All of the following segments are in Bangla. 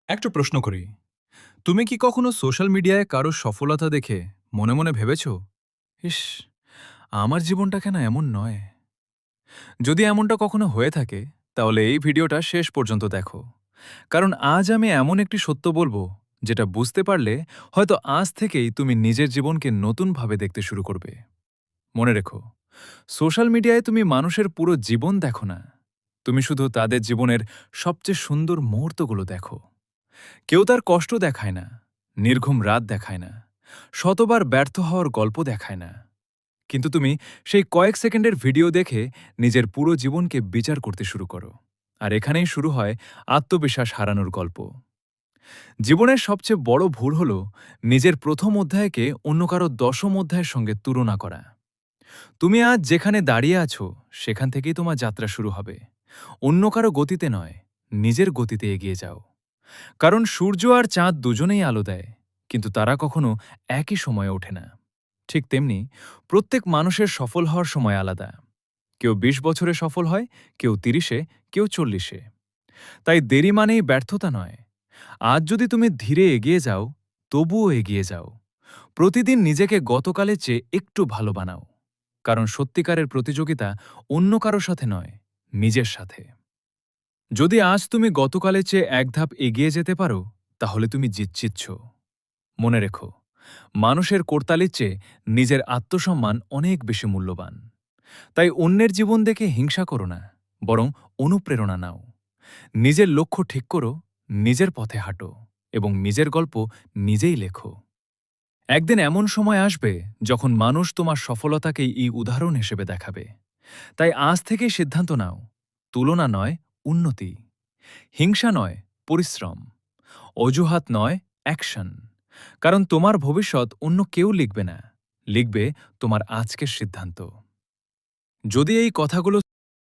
একটা প্রশ্ন করি। তুমি কি কখনো সোশ্যাল মিডিয়ায় কারো সফলতা দেখে মনে মনে ভেবেছ, ইস, আমার জীবনটা কেন এমন নয়? যদি এমনটা কখনো হয়ে থাকে, তাহলে এই ভিডিওটা শেষ পর্যন্ত দেখো। কারণ আজ আমি এমন একটি সত্য বলবো, যেটা বুঝতে পারলে হয়তো আজ থেকেই তুমি নিজের জীবনকে নতুনভাবে দেখতে শুরু করবে। মনে রেখো, সোশ্যাল মিডিয়ায় তুমি মানুষের পুরো জীবন দেখো না। তুমি শুধু তাদের জীবনের সবচেয়ে সুন্দর মুহূর্তগুলো দেখো। কেউ তার কষ্ট দেখায় না, নির্ঘুম রাত দেখায় না, শতবার ব্যর্থ হওয়ার গল্প দেখায় না। কিন্তু তুমি সেই কয়েক সেকেন্ডের ভিডিও দেখে নিজের পুরো জীবনকে বিচার করতে শুরু করো। আর এখানেই শুরু হয় আত্মবিশ্বাস হারানোর গল্প। জীবনের সবচেয়ে বড় ভুল হল নিজের প্রথম অধ্যায়কে অন্য কারো দশম অধ্যায়ের সঙ্গে তুলনা করা। তুমি আজ যেখানে দাঁড়িয়ে আছো, সেখান থেকেই তোমার যাত্রা শুরু হবে। অন্য কারো গতিতে নয়, নিজের গতিতে এগিয়ে যাও। কারণ সূর্য আর চাঁদ দুজনেই আলো দেয়, কিন্তু তারা কখনো একই সময়ে ওঠে না। ঠিক তেমনি প্রত্যেক মানুষের সফল হওয়ার সময় আলাদা। কেউ ২০ বছরে সফল হয়, কেউ ৩০-এ, কেউ ৪০-এ। তাই দেরি মানেই ব্যর্থতা নয়। আজ যদি তুমি ধীরে এগিয়ে যাও, তবুও এগিয়ে যাও। প্রতিদিন নিজেকে গতকালের চেয়ে একটু ভালো বানাও। কারণ সত্যিকারের প্রতিযোগিতা অন্য কারো সাথে নয়, নিজের সাথে। যদি আজ তুমি গতকালের চেয়ে এক ধাপ এগিয়ে যেতে পারো, তাহলে তুমি জিতছ। মনে রেখো, মানুষের করতালির চেয়ে নিজের আত্মসম্মান অনেক বেশি মূল্যবান। তাই অন্যের জীবন দেখে হিংসা করো না, বরং অনুপ্রেরণা নাও। নিজের লক্ষ্য ঠিক করো, নিজের পথে হাঁটো এবং নিজের গল্প নিজেই লেখো। একদিন এমন সময় আসবে যখন মানুষ তোমার সফলতাকেই এই উদাহরণ হিসেবে দেখাবে। তাই আজ থেকেই সিদ্ধান্ত নাও, তুলনা নয়, উন্নতি। হিংসা নয়, পরিশ্রম। অজুহাত নয়, অ্যাকশন। কারণ তোমার ভবিষ্যৎ অন্য কেউ লিখবে না, লিখবে তোমার আজকের সিদ্ধান্ত। যদি এই কথাগুলো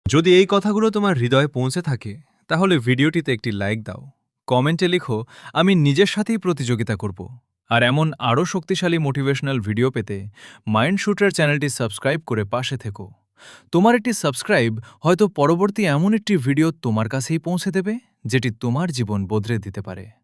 যদি এই কথাগুলো তোমার হৃদয়ে পৌঁছে থাকে, তাহলে ভিডিওটিতে একটি লাইক দাও। কমেন্টে লিখো, আমি নিজের সাথেই প্রতিযোগিতা করব। আর এমন আরও শক্তিশালী মোটিভেশনাল ভিডিও পেতে মাইন্ডশুটার চ্যানেলটি সাবস্ক্রাইব করে পাশে থেকো। তোমার একটি সাবস্ক্রাইব হয়তো পরবর্তী এমন একটি ভিডিও তোমার কাছেই পৌঁছে দেবে, যেটি তোমার জীবন বদলে দিতে পারে।